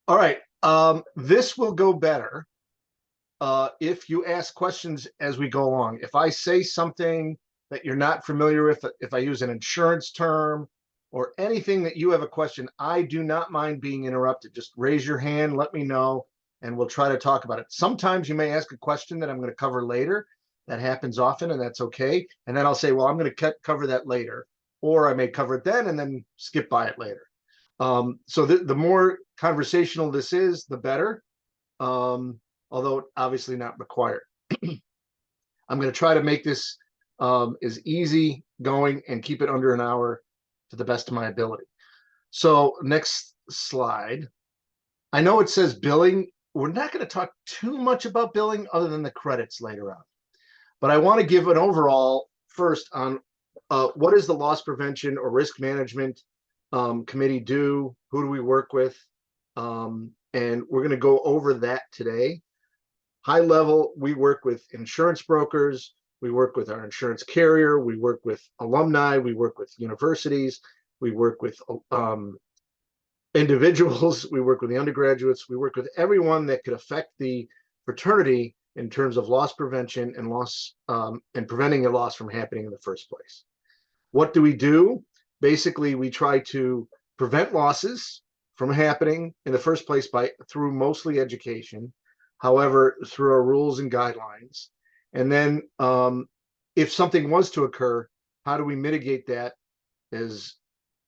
All right. This will go better if you ask questions as we go along. If I say something that you're not familiar with, if I use an insurance term or anything that you have a question, I do not mind being interrupted. Just raise your hand, let me know, and we'll try to talk about it. Sometimes you may ask a question that I'm going to cover later. That happens often, and that's okay. And then I'll say, well, I'm going to cover that later, or I may cover it then and then skip by it later. So the more conversational this is, the better, although obviously not required. I'm going to try to make this as easy going and keep it under an hour to the best of my ability. So next slide. I know it says billing. We're not going to talk too much about billing other than the credits later on. But I want to give an overall first on what is the loss prevention or risk management committee do? Who do we work with? And we're going to go over that today. High level, we work with insurance brokers, we work with our insurance carrier, we work with alumni, we work with universities, we work with individuals, we work with the undergraduates, we work with everyone that could affect the fraternity in terms of loss prevention and loss and preventing a loss from happening in the first place. What do we do? Basically, we try to prevent losses from happening in the first place through mostly education, however, through our rules and guidelines. And then if something was to occur, how do we mitigate that as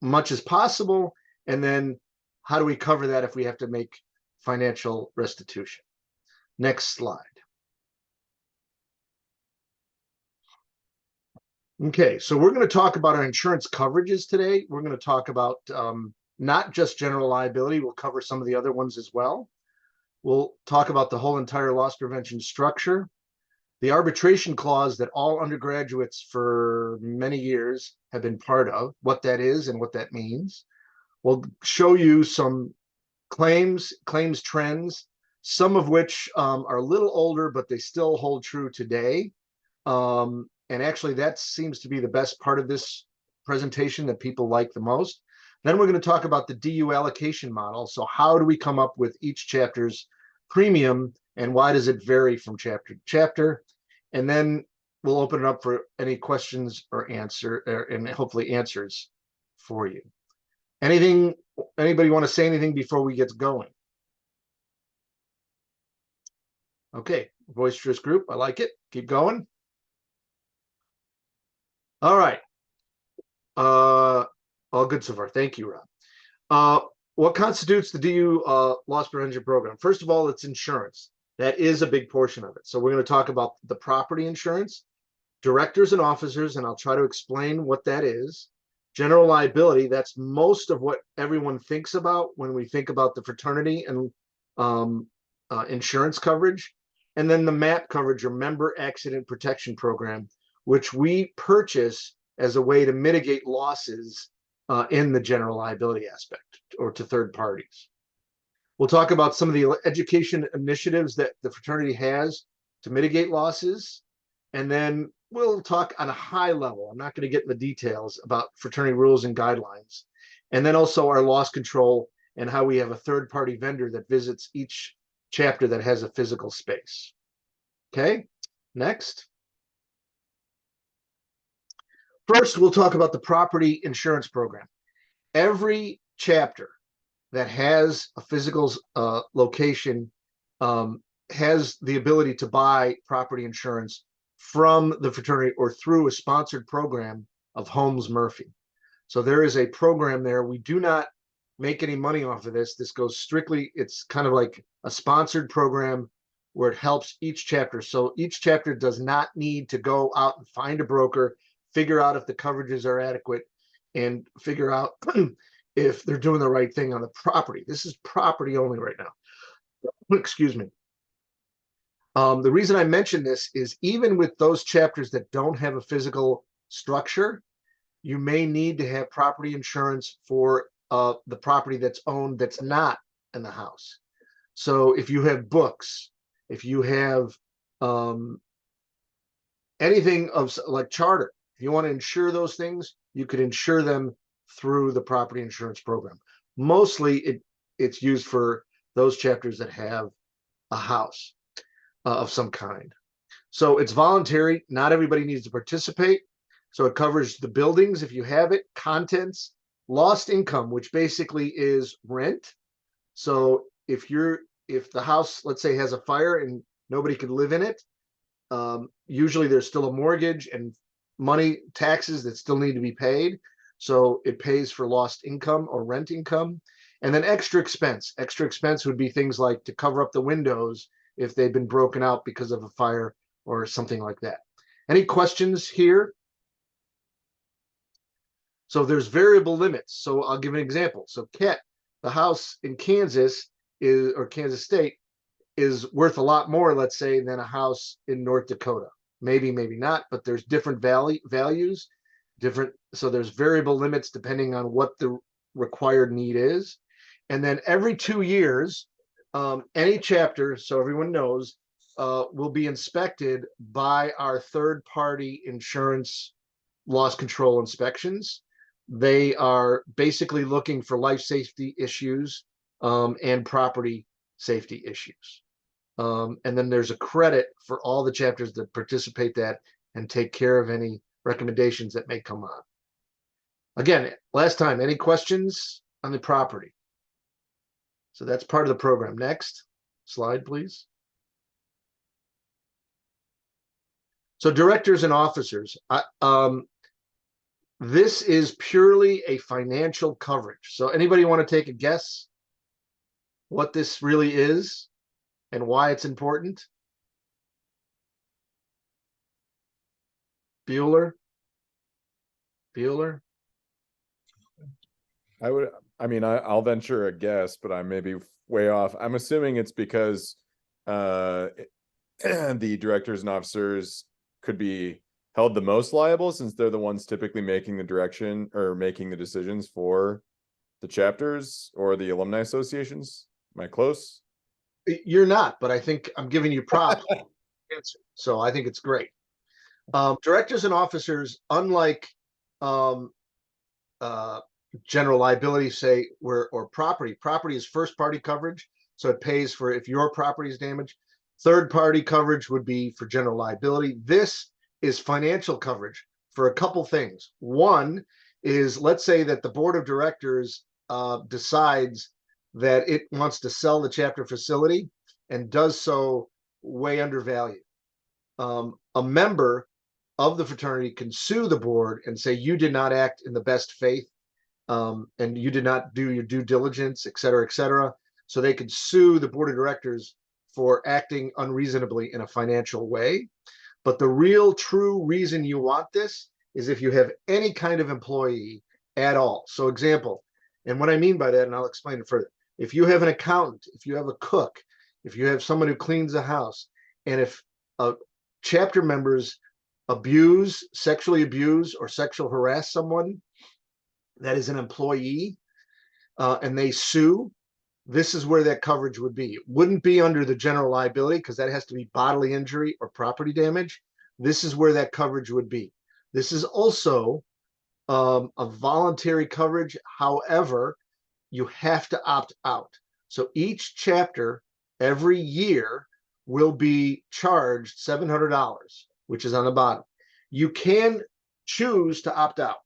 much as possible? And then how do we cover that if we have to make financial restitution? Next slide. Okay, so we're going to talk about our insurance coverages today. We're going to talk about not just general liability. We'll cover some of the other ones as well. We'll talk about the whole entire loss prevention structure, the arbitration clause that all undergraduates for many years have been part of, what that is and what that means. We'll show you some claims trends, some of which are a little older, but they still hold true today. And actually, that seems to be the best part of this presentation that people like the most. Then we're going to talk about the DU allocation model. So how do we come up with each chapter's premium and why does it vary from chapter to chapter? And then we'll open it up for any questions or and hopefully answers for you. Anybody want to say anything before we get going? Okay, boisterous group. I like it. Keep going. All right. All good so far. Thank you, Rob. What constitutes the DU loss prevention program? First of all, it's insurance. That is a big portion of it. So we're going to talk about the property insurance, directors and officers, and I'll try to explain what that is. General liability, that's most of what everyone thinks about when we think about the fraternity and insurance coverage. And then the MAP coverage, or Member Accident Protection Program, which we purchase as a way to mitigate losses in the general liability aspect or to third parties. We'll talk about some of the education initiatives that the fraternity has to mitigate losses. And then we'll talk on a high level. I'm not going to get in the details about fraternity rules and guidelines. And then also our loss control and how we have a third-party vendor that visits each chapter that has a physical space. Okay, next. First, we'll talk about the property insurance program. Every chapter that has a physical location has the ability to buy property insurance from the fraternity or through a sponsored program of Holmes Murphy. So there is a program there. We do not make any money off of this. This goes strictly, it's kind of like a sponsored program where it helps each chapter. So each chapter does not need to go out and find a broker, figure out if the coverages are adequate, and figure out if they're doing the right thing on the property. This is property only right now. Excuse me. The reason I mention this is even with those chapters that don't have a physical structure, you may need to have property insurance for the property that's owned that's not in the house. So if you have books, if you have anything of like charter, if you want to insure those things, you could insure them through the property insurance program. Mostly it's used for those chapters that have a house of some kind. So it's voluntary. Not everybody needs to participate. So it covers the buildings if you have it, contents, lost income, which basically is rent. So if the house, let's say, has a fire and nobody could live in it, usually there's still a mortgage and money, taxes that still need to be paid. So it pays for lost income or rent income. And then extra expense. Extra expense would be things like to cover up the windows if they've been broken out because of a fire or something like that. Any questions here? So there's variable limits. So I'll give an example. So the house in Kansas or Kansas State is worth a lot more, let's say, than a house in North Dakota. Maybe, maybe not, but there's different values, so there's variable limits depending on what the required need is. And then every 2 years, any chapter, so everyone knows, will be inspected by our third-party insurance loss control inspections. They are basically looking for life safety issues and property safety issues. And then there's a credit for all the chapters that participate that and take care of any recommendations that may come on. Again, last time, any questions on the property? So that's part of the program. Next slide, please. So directors and officers, this is purely a financial coverage. So anybody want to take a guess what this really is and why it's important? Bueller? I'll venture a guess, but I may be way off. I'm assuming it's because the directors and officers could be held the most liable since they're the ones typically making the direction or making the decisions for the chapters or the alumni associations. Am I close? You're not, but I think I'm giving you props. So I think it's great. Directors and officers, unlike general liability, say, or property is first party coverage. So it pays for if your property is damaged. Third party coverage would be for general liability. This is financial coverage for a couple things. One is, let's say that the board of directors decides that it wants to sell the chapter facility and does so way undervalued. A member of the fraternity can sue the board and say you did not act in the best faith and you did not do your due diligence, et cetera, et cetera. So they could sue the board of directors for acting unreasonably in a financial way. But the real true reason you want this is if you have any kind of employee at all. So example, and what I mean by that, and I'll explain it further. If you have an accountant, if you have a cook, if you have someone who cleans the house, and if chapter members sexually abuse, or sexual harass someone that is an employee, and they sue, this is where that coverage would be. It wouldn't be under the general liability because that has to be bodily injury or property damage. This is where that coverage would be. This is also a voluntary coverage. However, you have to opt out. So each chapter every year will be charged $700, which is on the bottom. You can choose to opt out.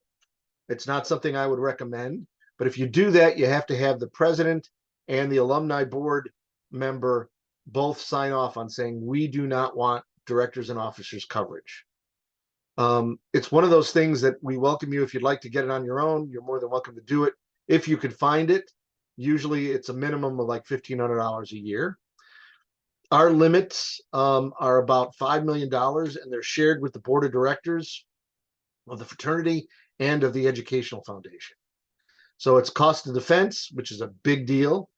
It's not something I would recommend, but if you do that, you have to have the president and the alumni board member both sign off on saying, we do not want directors and officers coverage. It's one of those things that we welcome you. If you'd like to get it on your own, you're more than welcome to do it. If you could find it, usually it's a minimum of like $1,500 a year. Our limits are about $5 million, and they're shared with the board of directors of the fraternity and of the educational foundation. So it's cost of defense, which is a big deal,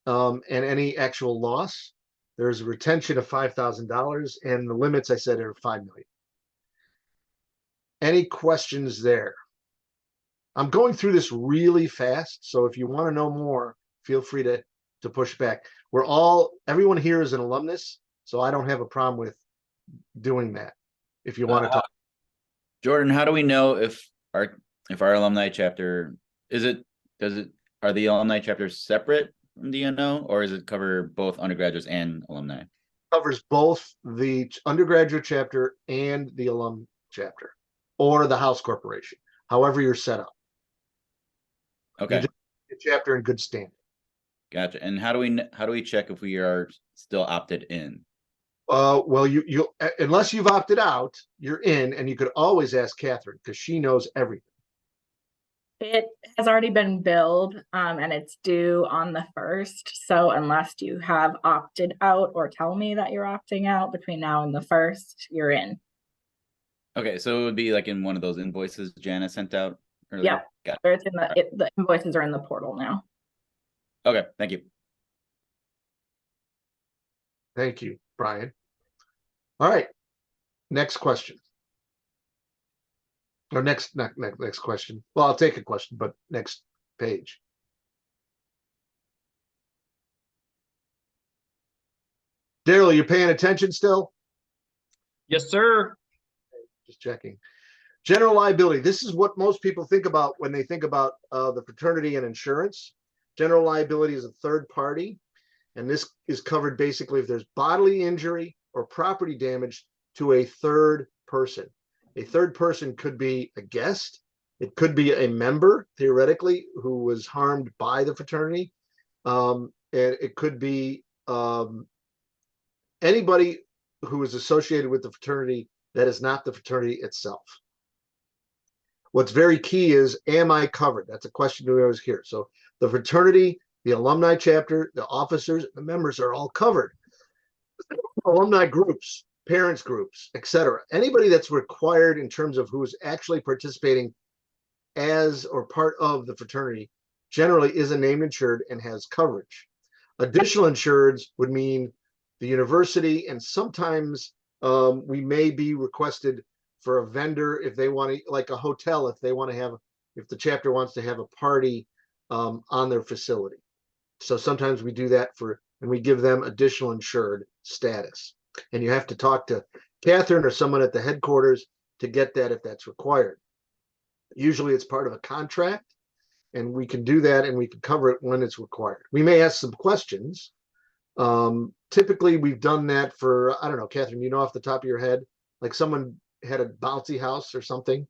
and any actual loss. There's a retention of $5,000, and the limits, I said, are $5 million. Any questions there? I'm going through this really fast, so if you want to know more, feel free to push back. Everyone here is an alumnus, so I don't have a problem with doing that. If you want to talk, Jordan, how do we know if our alumni chapter are the alumni chapters separate Do you know, or does it cover both undergraduates and alumni? Covers both the undergraduate chapter and the alum chapter, or the house corporation, however you're set up. You Okay, just get the chapter in good standing. gotcha. And how do we check if we are still opted in? Well, you unless you've opted out, you're in, and you could always ask Catherine because she knows everything. It has already been billed, and it's due on the 1st. So unless you have opted out or tell me that you're opting out between now and the 1st, you're in. Okay, so it would be like in one of those invoices Jana sent out earlier? Yep. Got Or it's in the invoices are in the portal now. it. Okay, thank you. Thank you, Brian. All right, next question. Or next question. Well, I'll take a question, but next page. Daryl, you paying attention still? Yes, sir. Just checking. General liability. This is what most people think about when they think about the fraternity and insurance. General liability is a third party, and this is covered basically if there's bodily injury or property damage to a third person. A third person could be a guest. It could be a member, theoretically, who was harmed by the fraternity. And it could be anybody who is associated with the fraternity that is not the fraternity itself. What's very key is, am I covered? That's a question we always hear. So the fraternity, the alumni chapter, the officers, the members are all covered. Alumni groups, parents groups, etc. Anybody that's required in terms of who is actually participating as or part of the fraternity generally is a named insured and has coverage. Additional insureds would mean the university, and sometimes we may be requested for a vendor if they want to, like a hotel, if they want to have, if the chapter wants to have a party on their facility. So sometimes we do that and we give them additional insured status. And you have to talk to Catherine or someone at the headquarters to get that if that's required. Usually it's part of a contract, and we can do that and we can cover it when it's required. We may ask some questions. Typically we've done that for, I don't know, Catherine, you know off the top of your head, like someone had a bouncy house or something?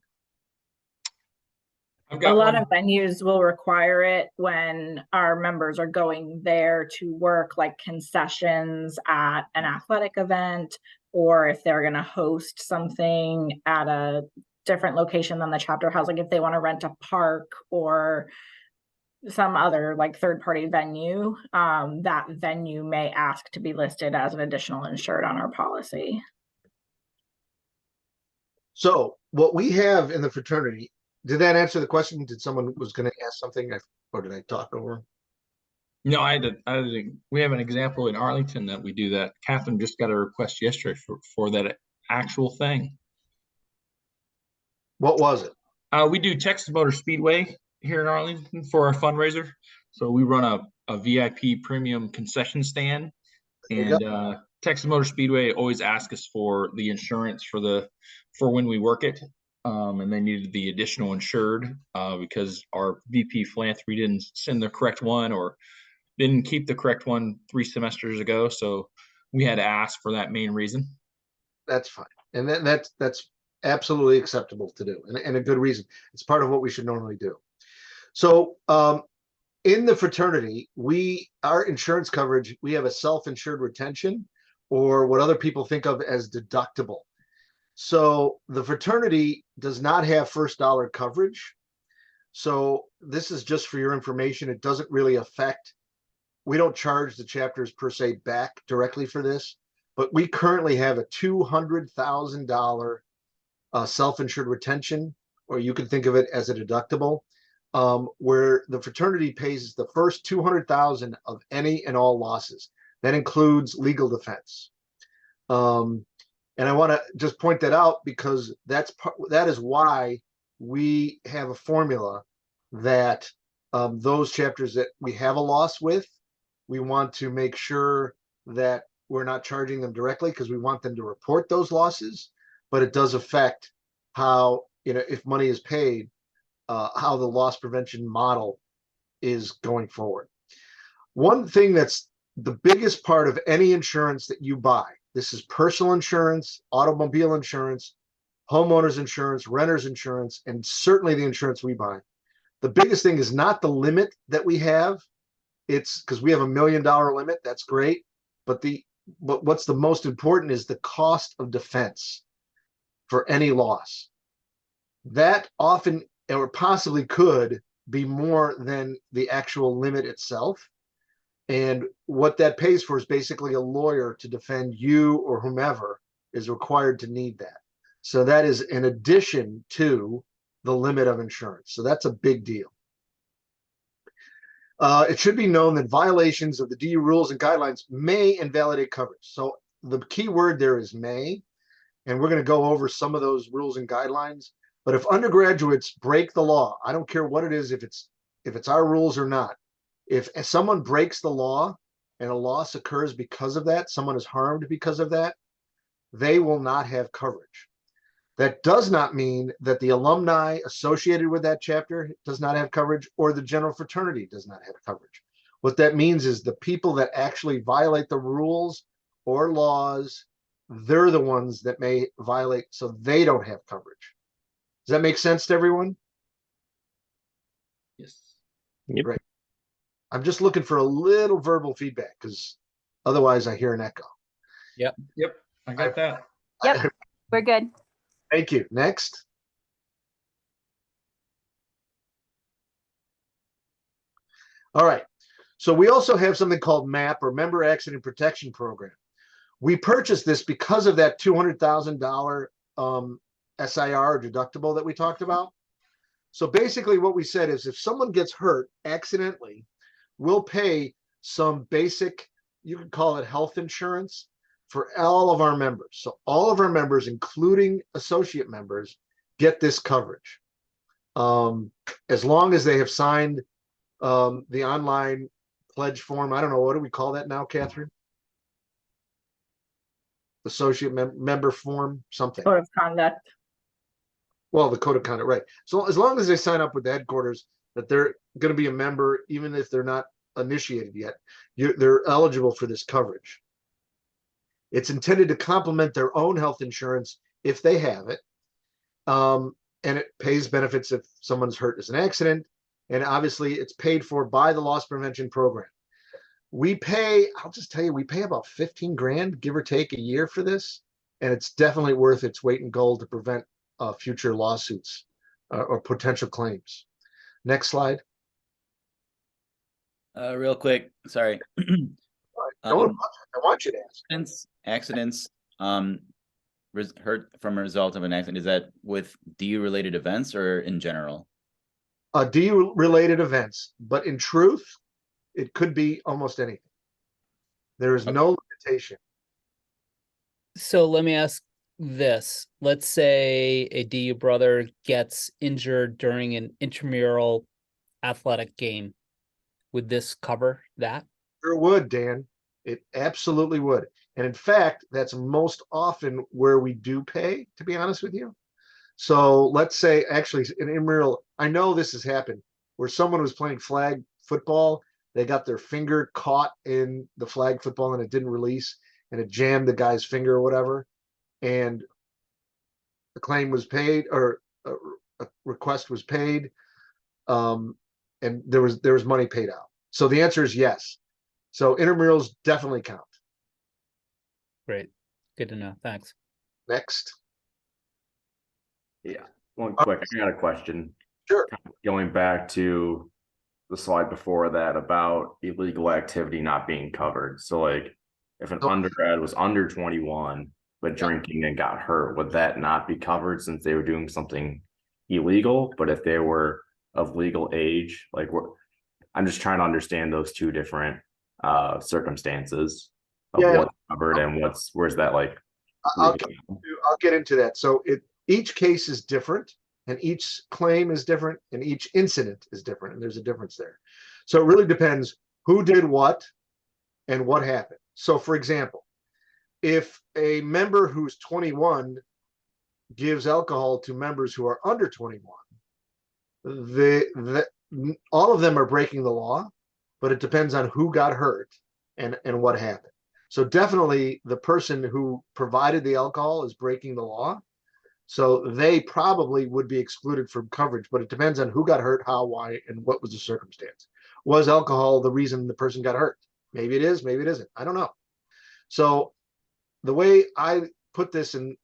I've A got lot one. of venues will require it when our members are going there to work, like concessions at an athletic event, or if they're going to host something at a different location than the chapter house, like if they want to rent a park or some other like third-party venue, that venue may ask to be listed as an additional insured on our policy. So what we have in the fraternity, did that answer the question? Did someone was going to ask something, or did I talk over? No, we have an example in Arlington that we do that. Catherine just got a request yesterday for that actual thing. What was it? We do Texas Motor Speedway here in Arlington for our fundraiser. So we run a VIP premium concession stand, There you and Texas Motor Speedway always asks us for the insurance for when we work it. And they needed the additional insured because our VP philanthropy didn't send the correct one or didn't keep the correct one 3 semesters ago. So we had to ask for that main reason. That's fine. And that's absolutely acceptable to do, and a good reason. It's part of what we should normally do. So in the fraternity, our insurance coverage, we have a self-insured retention, or what other people think of as deductible. So the fraternity does not have first dollar coverage. So this is just for your information. It doesn't really affect, we don't charge the chapters per se back directly for this, but we currently have a $200,000 self-insured retention, or you can think of it as a deductible, where the fraternity pays the first $200,000 of any and all losses. That includes legal defense. And I want to just point that out because that is why we have a formula that those chapters that we have a loss with, we want to make sure that we're not charging them directly because we want them to report those losses, but it does affect how, if money is paid, how the loss prevention model is going forward. One thing that's the biggest part of any insurance that you buy, this is personal insurance, automobile insurance, homeowners insurance, renters insurance, and certainly the insurance we buy. The biggest thing is not the limit that we have. It's because we have $1 million limit. That's great. But what's the most important is the cost of defense for any loss. That often or possibly could be more than the actual limit itself. And what that pays for is basically a lawyer to defend you or whomever is required to need that. So that is in addition to the limit of insurance. So that's a big deal. It should be known that violations of the DU rules and guidelines may invalidate coverage. So the key word there is may, and we're going to go over some of those rules and guidelines. But if undergraduates break the law, I don't care what it is, if it's our rules or not, if someone breaks the law and a loss occurs because of that, someone is harmed because of that, they will not have coverage. That does not mean that the alumni associated with that chapter does not have coverage or the general fraternity does not have coverage. What that means is the people that actually violate the rules or laws, they're the ones that may violate, so they don't have coverage. Does that make sense to everyone? Yes. Yep. Great. I'm just looking for a little verbal feedback because otherwise I hear an echo. Yep. I got that. Yep. We're good. Thank you. Next. All right. So we also have something called MAP, or Member Accident Protection Program. We purchased this because of that $200,000 SIR deductible that we talked about. So basically what we said is if someone gets hurt accidentally, we'll pay some basic, you could call it health insurance, for all of our members. So all of our members, including associate members, get this coverage. As long as they have signed the online pledge form. I don't know, what do we call that now, Katherine? Associate member form, something. Code of conduct. Well, the code of conduct, right. So as long as they sign up with the headquarters that they're going to be a member, even if they're not initiated yet, they're eligible for this coverage. It's intended to complement their own health insurance if they have it. And it pays benefits if someone's hurt as an accident. And obviously it's paid for by the loss prevention program. We pay, I'll just tell you, we pay about 15 grand, give or take, a year for this. And it's definitely worth its weight in gold to prevent future lawsuits or potential claims. Next slide. Real quick, sorry. I want you to ask. Accidents, hurt from a result of an accident, is that with DU related events or in general? DU related events, but in truth, it could be almost anything. There is no limitation. So let me ask this. Let's say a DU brother gets injured during an intramural athletic game. Would this cover that? Sure would, Dan. It absolutely would. And in fact, that's most often where we do pay, to be honest with you. So let's say actually an intramural, I know this has happened where someone was playing flag football. They got their finger caught in the flag football and it didn't release and it jammed the guy's finger or whatever. And the claim was paid or a request was paid. And there was money paid out. So the answer is yes. So intramurals definitely count. Great. Good to know. Thanks. Next. Yeah, one quick, I got a question. Sure. Going back to the slide before that about illegal activity not being covered. So like if an undergrad was under 21 but drinking and got hurt, would that not be covered since they were doing something illegal? But if they were of legal age, like I'm just trying to understand those two different circumstances of what's covered and where's that like. I'll get into that. So each case is different and each claim is different and each incident is different. And there's a difference there. So it really depends who did what and what happened. So for example, if a member who's 21 gives alcohol to members who are under 21, all of them are breaking the law but it depends on who got hurt and what happened. So definitely the person who provided the alcohol is breaking the law. So they probably would be excluded from coverage, but it depends on who got hurt, how, why, and what was the circumstance. Was alcohol the reason the person got hurt? Maybe it is, maybe it isn't. I don't know. So the way I put this and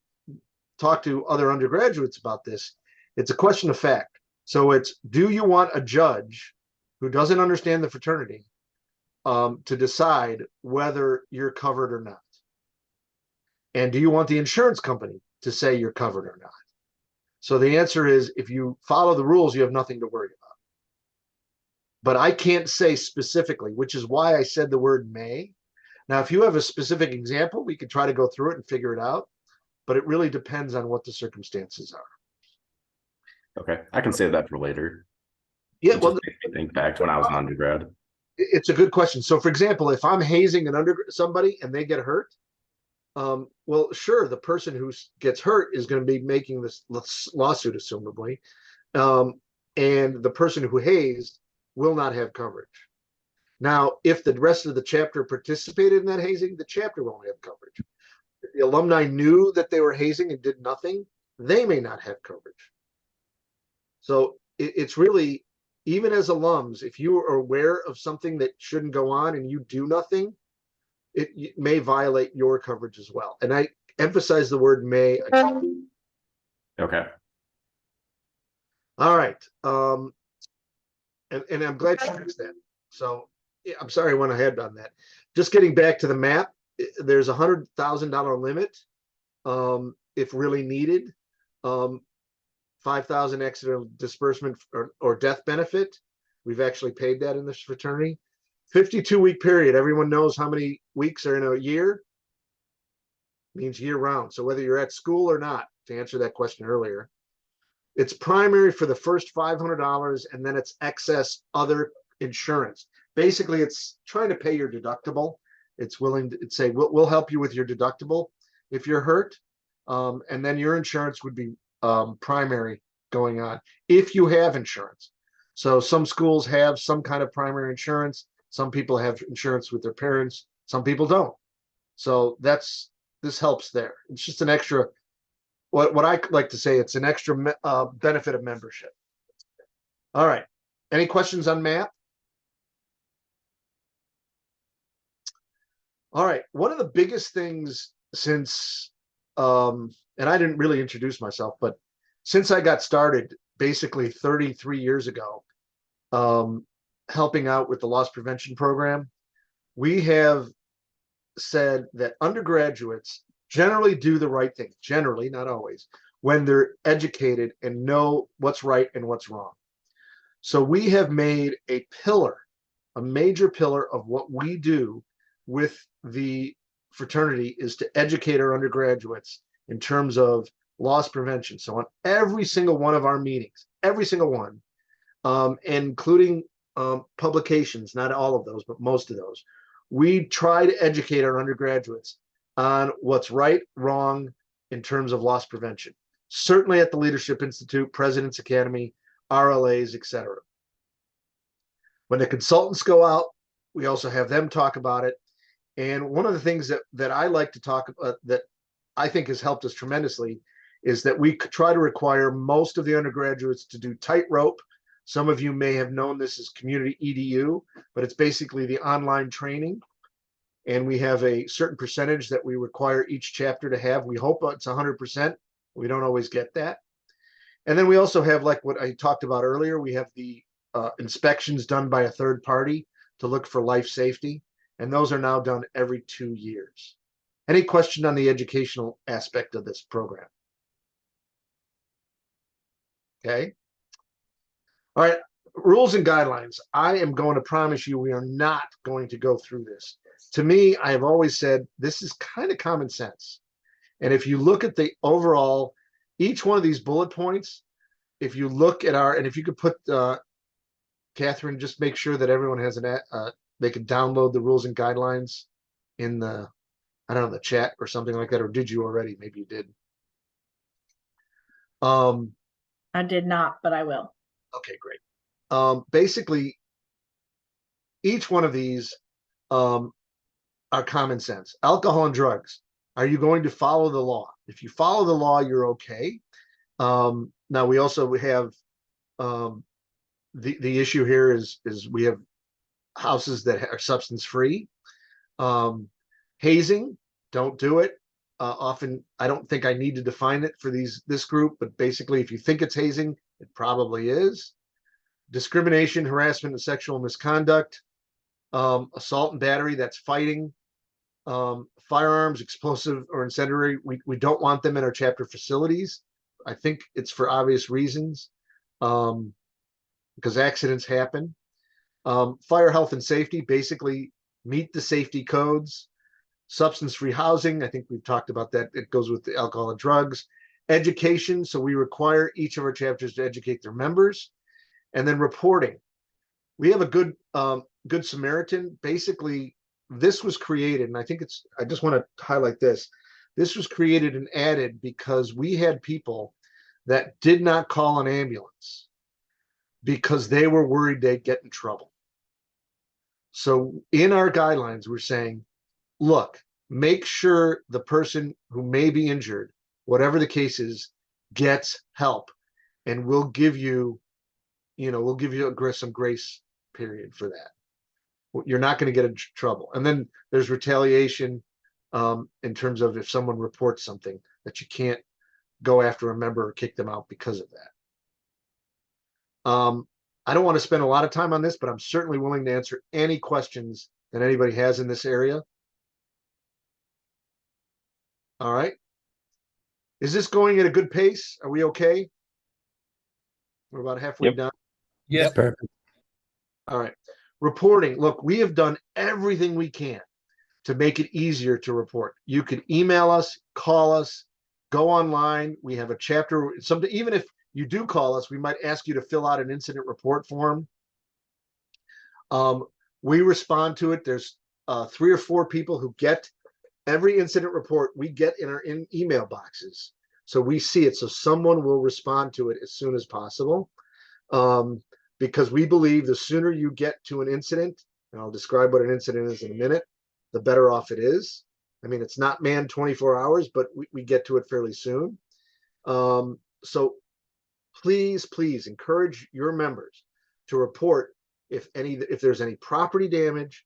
talk to other undergraduates about this, it's a question of fact. So it's, do you want a judge who doesn't understand the fraternity to decide whether you're covered or not? And do you want the insurance company to say you're covered or not? So the answer is, if you follow the rules, you have nothing to worry about. But I can't say specifically, which is why I said the word may. Now, if you have a specific example, we could try to go through it and figure it out, but it really depends on what the circumstances are. Okay, I can save that for later. Yeah, It well, just made me think back to when I was an undergrad. it's a good question. So, for example, if I'm hazing somebody and they get hurt, well, sure, the person who gets hurt is going to be making this lawsuit, assumably, and the person who hazed will not have coverage. Now, if the rest of the chapter participated in that hazing, the chapter won't have coverage. If the alumni knew that they were hazing and did nothing, they may not have coverage. So it's really, even as alums, if you are aware of something that shouldn't go on and you do nothing, it may violate your coverage as well. And I emphasize the word may. Okay. All right. And I'm glad you asked that. So yeah, I'm sorry I went ahead on that. Just getting back to the map, there's $100,000 limit if really needed. 5,000 accidental disbursement or death benefit. We've actually paid that in this fraternity. 52-week period. Everyone knows how many weeks are in a year. Means year round. So whether you're at school or not, to answer that question earlier, it's primary for the first $500, and then it's excess other insurance. Basically, it's trying to pay your deductible. It's willing to say, we'll help you with your deductible if you're hurt. And then your insurance would be primary going on if you have insurance. So some schools have some kind of primary insurance. Some people have insurance with their parents. Some people don't. So this helps there. It's just an extra, what I like to say, it's an extra benefit of membership. All right. Any questions on MAP? All right. One of the biggest things since, and I didn't really introduce myself, but since I got started basically 33 years ago, helping out with the loss prevention program, we have said that undergraduates generally do the right thing, generally, not always, when they're educated and know what's right and what's wrong. So we have made a pillar, a major pillar of what we do with the fraternity is to educate our undergraduates in terms of loss prevention. So on every single one of our meetings, every single one, including publications, not all of those, but most of those, we try to educate our undergraduates on what's right, wrong in terms of loss prevention. Certainly at the Leadership Institute, President's Academy, RLAs, etc. When the consultants go out, we also have them talk about it. And one of the things that I like to talk about that I think has helped us tremendously is that we try to require most of the undergraduates to do tightrope. Some of you may have known this as Community EDU, but it's basically the online training. And we have a certain percentage that we require each chapter to have. We hope it's 100%. We don't always get that. And then we also have, like what I talked about earlier, we have the inspections done by a third party to look for life safety. And those are now done every 2 years. Any question on the educational aspect of this program? Okay. All right, rules and guidelines. I am going to promise you we are not going to go through this. To me, I have always said this is kind of common sense. And if you look at the overall, each one of these bullet points, if you look at and if you could put, Katherine, just make sure that everyone has they can download the rules and guidelines in the, I don't know, the chat or something like that, or did you already? Maybe you did. I did not, but I will. Okay, great. Basically, each one of these are common sense. Alcohol and drugs. Are you going to follow the law? If you follow the law, you're okay. Now we also have the issue here is we have houses that are substance free. Hazing, don't do it. Often, I don't think I need to define it for this group, but basically, if you think it's hazing, it probably is. Discrimination, harassment, and sexual misconduct. Assault and battery, that's fighting. Firearms, explosive or incendiary, we don't want them in our chapter facilities. I think it's for obvious reasons, because accidents happen. Fire, health, and safety, basically meet the safety codes. Substance-free housing, I think we've talked about that. It goes with the alcohol and drugs. Education, so we require each of our chapters to educate their members. And then reporting. We have a good Samaritan. Basically, this was created, and I think I just want to highlight this. This was created and added because we had people that did not call an ambulance because they were worried they'd get in trouble. So in our guidelines, we're saying, look, make sure the person who may be injured, whatever the case is, gets help, and we'll give you some grace period for that. You're not going to get in trouble. And then there's retaliation in terms of if someone reports something, that you can't go after a member or kick them out because of that. I don't want to spend a lot of time on this, but I'm certainly willing to answer any questions that anybody has in this area. All right. Is this going at a good pace? Are we okay? We're about halfway Yep. done. Yes. Perfect. All right. Reporting. Look, we have done everything we can to make it easier to report. You can email us, call us, go online. We have a chapter. Even if you do call us, we might ask you to fill out an incident report form. We respond to it. There's 3 or 4 people who get every incident report we get in our email boxes. So we see it. So someone will respond to it as soon as possible. Because we believe the sooner you get to an incident, and I'll describe what an incident is in a minute, the better off it is. I mean, it's not manned 24 hours, but we get to it fairly soon. So please encourage your members to report if there's any property damage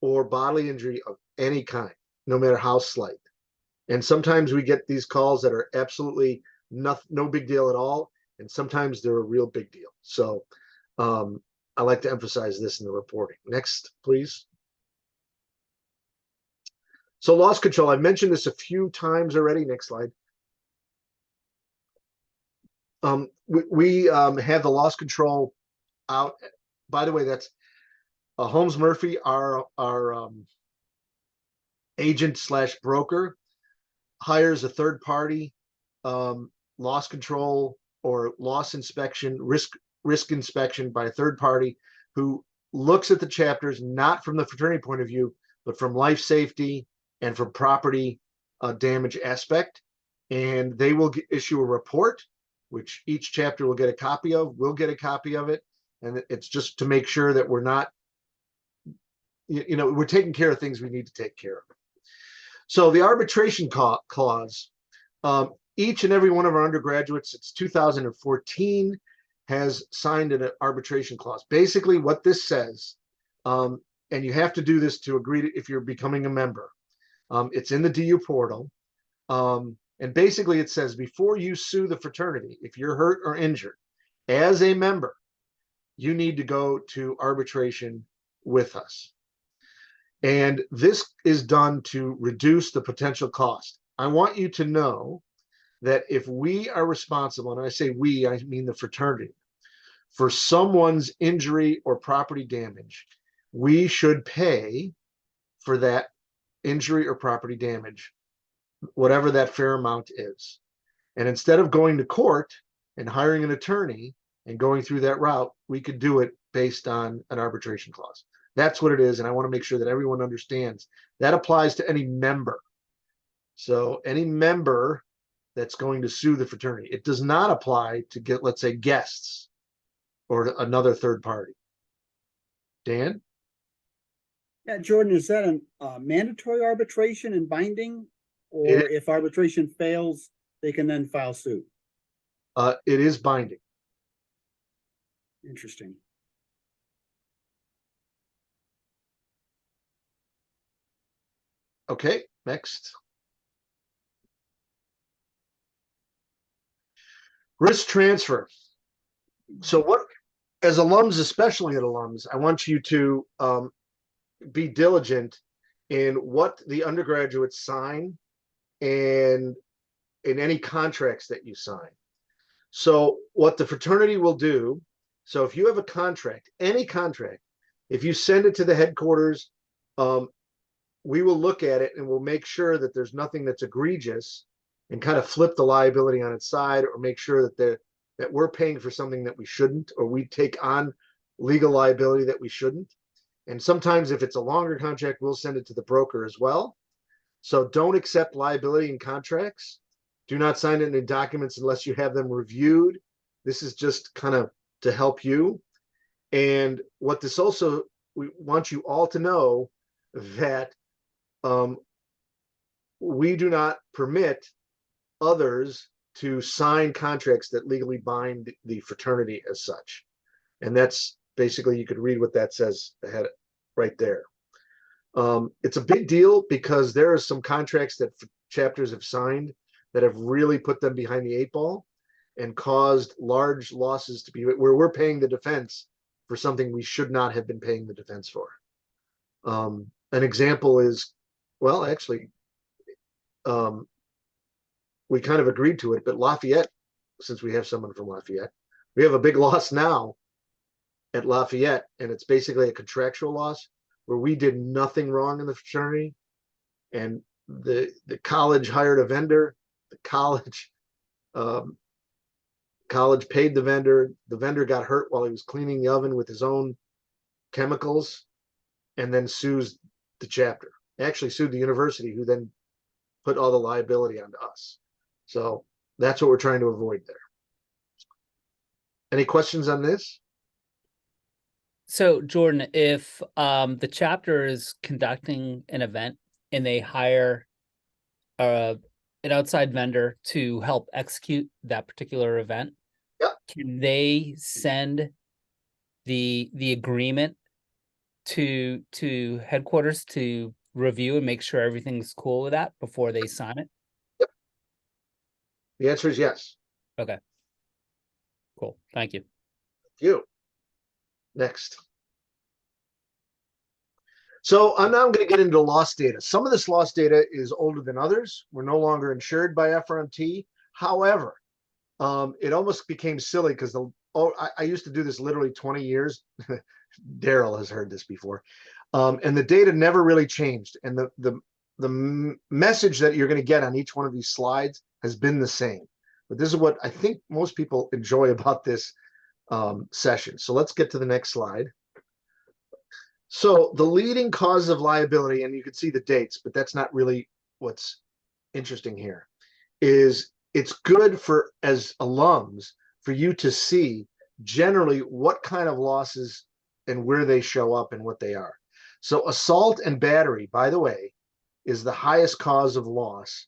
or bodily injury of any kind, no matter how slight. And sometimes we get these calls that are absolutely no big deal at all, and sometimes they're a real big deal. So I like to emphasize this in the reporting. Next, please. So loss control, I mentioned this a few times already. Next slide. We have the loss control out. By the way, that's Holmes Murphy, our agent / broker, hires a third party loss control or loss inspection, risk inspection by a third party who looks at the chapters, not from the fraternity point of view, but from life safety and from property damage aspect. And they will issue a report, which each chapter will get a copy of. We'll get a copy of it. And it's just to make sure that we're not, we're taking care of things we need to take care of. So the arbitration clause, each and every one of our undergraduates, it's 2014, has signed an arbitration clause. Basically what this says, and you have to do this to agree to, if you're becoming a member, it's in the DU portal. And basically it says, before you sue the fraternity, if you're hurt or injured as a member, you need to go to arbitration with us. And this is done to reduce the potential cost. I want you to know that if we are responsible, and I say we, I mean the fraternity, for someone's injury or property damage, we should pay for that injury or property damage, whatever that fair amount is. And instead of going to court and hiring an attorney and going through that route, we could do it based on an arbitration clause. That's what it is. And I want to make sure that everyone understands that applies to any member. So any member that's going to sue the fraternity, it does not apply to get, let's say, guests or another third party. Dan? Yeah, Jordan, is that a mandatory arbitration and binding? It- Or if arbitration fails, they can then file suit? It is binding. Interesting. Okay, next. Risk transfer. So what, as alums, especially at alums, I want you to be diligent in what the undergraduates sign and in any contracts that you sign. So what the fraternity will do, so if you have a contract, any contract, if you send it to the headquarters, we will look at it and we'll make sure that there's nothing that's egregious and kind of flip the liability on its side, or make sure that we're paying for something that we shouldn't, or we take on legal liability that we shouldn't. And sometimes if it's a longer contract, we'll send it to the broker as well. So don't accept liability in contracts. Do not sign any documents unless you have them reviewed. This is just kind of to help you. And what this also, we want you all to know that we do not permit others to sign contracts that legally bind the fraternity as such. And that's basically, you could read what that says ahead right there. It's a big deal because there are some contracts that chapters have signed that have really put them behind the 8 ball and caused large losses to be where we're paying the defense for something we should not have been paying the defense for. An example is, well, actually, we kind of agreed to it, but Lafayette, since we have someone from Lafayette, we have a big loss now at Lafayette, and it's basically a contractual loss where we did nothing wrong in the fraternity, and the college hired a vendor. The college paid the vendor. The vendor got hurt while he was cleaning the oven with his own chemicals, and then sues the chapter. Actually sued the university, who then put all the liability onto us. So that's what we're trying to avoid there. Any questions on this? So Jordan, if the chapter is conducting an event and they hire an outside vendor to help execute that particular event, Yep. can they send the agreement to headquarters to review and make sure everything's cool with that before they sign it? The answer is yes. Okay. Cool. Thank you. You. Next. So now I'm going to get into loss data. Some of this loss data is older than others. We're no longer insured by FRMT. However, it almost became silly because I used to do this literally 20 years. Daryl has heard this before. And the data never really changed. And the message that you're going to get on each one of these slides has been the same. But this is what I think most people enjoy about this session. So let's get to the next slide. So the leading cause of liability, and you can see the dates, but that's not really what's interesting here, is it's good for, as alums, for you to see generally what kind of losses and where they show up and what they are. So assault and battery, by the way, is the highest cause of loss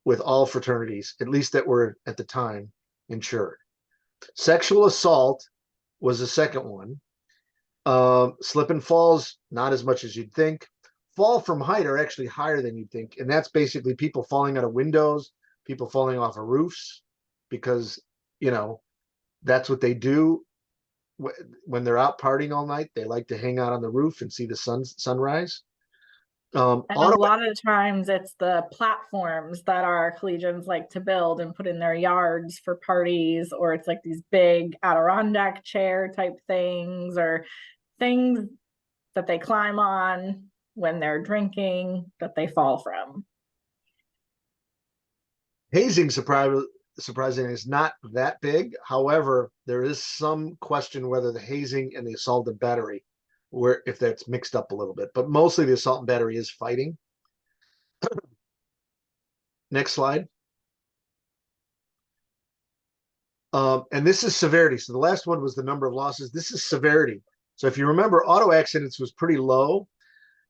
with all fraternities, at least that were at the time insured. Sexual assault was the second one. Slip and falls, not as much as you'd think. Fall from height are actually higher than you'd think. And that's basically people falling out of windows, people falling off of roofs, because, you know, that's what they do when they're out partying all night. They like to hang out on the roof and see the sunrise. And a lot of times it's the platforms that our collegians like to build and put in their yards for parties, or it's like these big Adirondack chair type things, or things that they climb on when they're drinking that they fall from. Hazing, surprisingly, is not that big. However, there is some question whether the hazing and the assault and battery, where if that's mixed up a little bit, but mostly the assault and battery is fighting. Next slide. And this is severity. So the last one was the number of losses. This is severity. So if you remember, auto accidents was pretty low.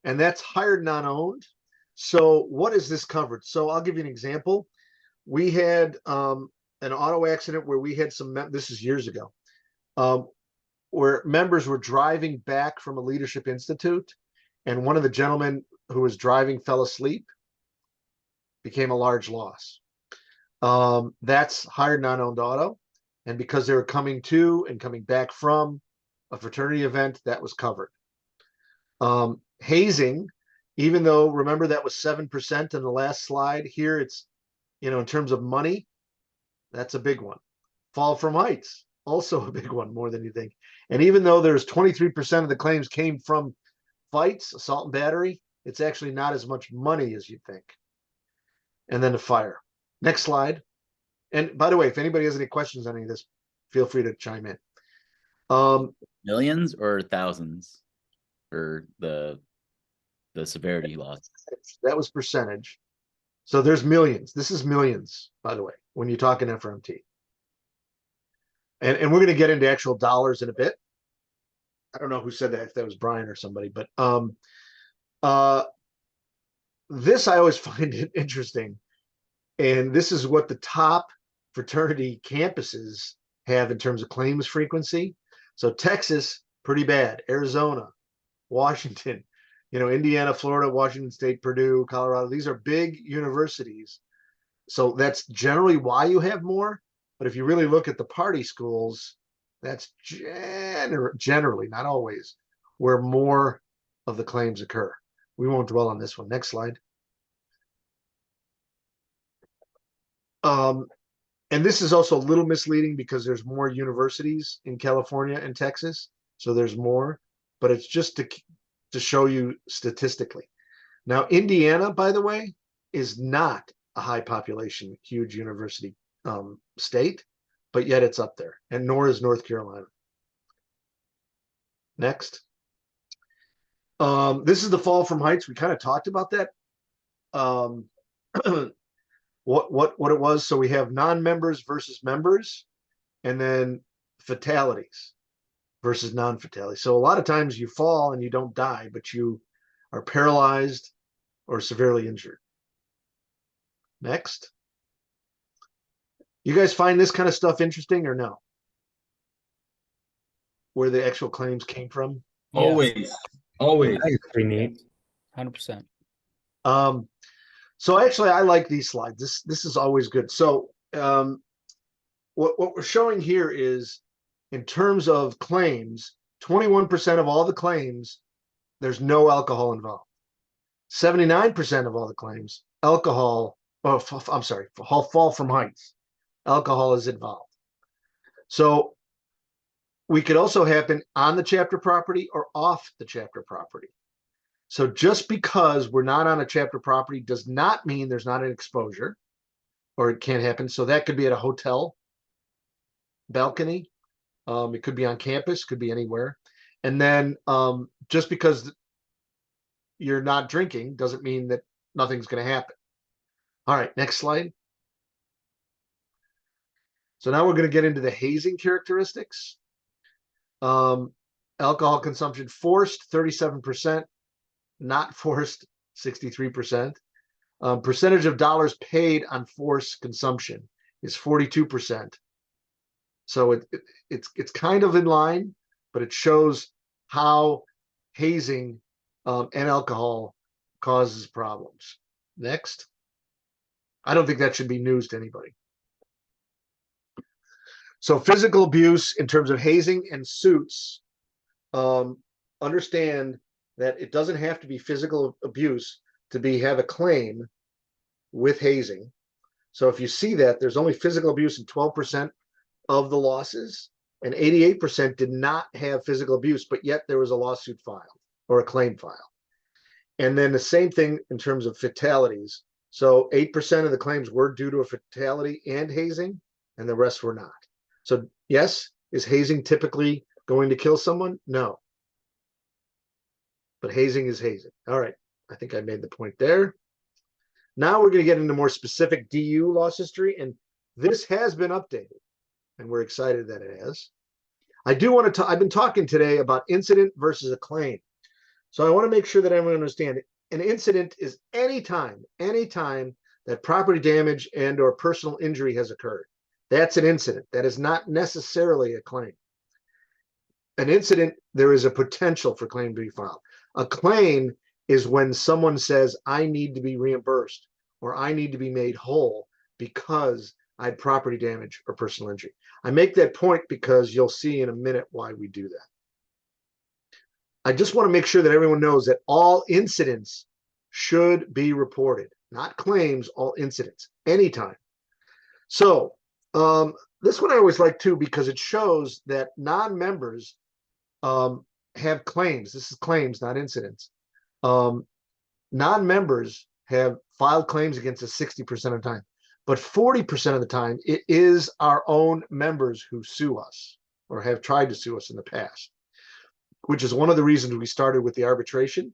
and that's hired non-owned. So what is this covered? So I'll give you an example. We had an auto accident where we had this is years ago, where members were driving back from a leadership institute, and one of the gentlemen who was driving fell asleep, became a large loss. That's hired non-owned auto. And because they were coming to and coming back from a fraternity event, that was covered. Hazing, even though, remember, that was 7% in the last slide, here it's, in terms of money, that's a big one. Fall from heights, also a big one, more than you think. And even though there's 23% of the claims came from fights, assault and battery, it's actually not as much money as you think. And then the fire. Next slide. And by the way, if anybody has any questions on any of this, feel free to chime in. Millions or thousands for the severity loss? That was percentage. So there's millions. This is millions, by the way, when you talk in FRMT. And we're going to get into actual dollars in a bit. I don't know who said that, if that was Brian or somebody, but this I always find it interesting. And this is what the top fraternity campuses have in terms of claims frequency. So Texas, pretty bad. Arizona, Washington, Indiana, Florida, Washington State, Purdue, Colorado. These are big universities. So that's generally why you have more. But if you really look at the party schools, that's generally, not always, where more of the claims occur. We won't dwell on this one. Next slide. And this is also a little misleading because there's more universities in California and Texas. So there's more, but it's just to show you statistically. Now, Indiana, by the way, is not a high population, huge university state, but yet it's up there, and nor is North Carolina. Next. This is the fall from heights. We kind of talked about that. What it was. So we have non-members versus members, and then fatalities versus non-fatalities. So a lot of times you fall and you don't die, but you are paralyzed or severely injured. Next. You guys find this kind of stuff interesting or no? Where the actual claims came from? Always. Always. I think it's pretty neat. 100%. So actually, I like these slides. This is always good. So what we're showing here is, in terms of claims, 21% of all the claims, there's no alcohol involved. 79% of all the claims, alcohol, I'm sorry, fall from heights, alcohol is involved. So we could also happen on the chapter property or off the chapter property. So just because we're not on a chapter property does not mean there's not an exposure, or it can't happen. So that could be at a hotel balcony. It could be on campus, could be anywhere. And then just because you're not drinking doesn't mean that nothing's going to happen. All right, next slide. So now we're going to get into the hazing characteristics. Alcohol consumption forced, 37%. Not forced, 63%. Percentage of dollars paid on forced consumption is 42%. So it's kind of in line, but it shows how hazing and alcohol causes problems. Next. I don't think that should be news to anybody. So physical abuse in terms of hazing and suits, understand that it doesn't have to be physical abuse to have a claim with hazing. So if you see that, there's only physical abuse in 12% of the losses, and 88% did not have physical abuse, but yet there was a lawsuit filed or a claim filed. And then the same thing in terms of fatalities. So 8% of the claims were due to a fatality and hazing, and the rest were not. So yes, is hazing typically going to kill someone? No. But hazing is hazing. All right. I think I made the point there. Now we're going to get into more specific DU loss history, and this has been updated, and we're excited that it has. I do want to I've been talking today about incident versus a claim. So I want to make sure that everyone understands an incident is anytime that property damage and or personal injury has occurred. That's an incident. That is not necessarily a claim. An incident, there is a potential for claim to be filed. A claim is when someone says, I need to be reimbursed or I need to be made whole because I had property damage or personal injury. I make that point because you'll see in a minute why we do that. I just want to make sure that everyone knows that all incidents should be reported, not claims, all incidents, anytime. So this one I always like too, because it shows that non-members have claims. This is claims, not incidents. Non-members have filed claims against us 60% of the time, but 40% of the time, it is our own members who sue us or have tried to sue us in the past, which is one of the reasons we started with the arbitration.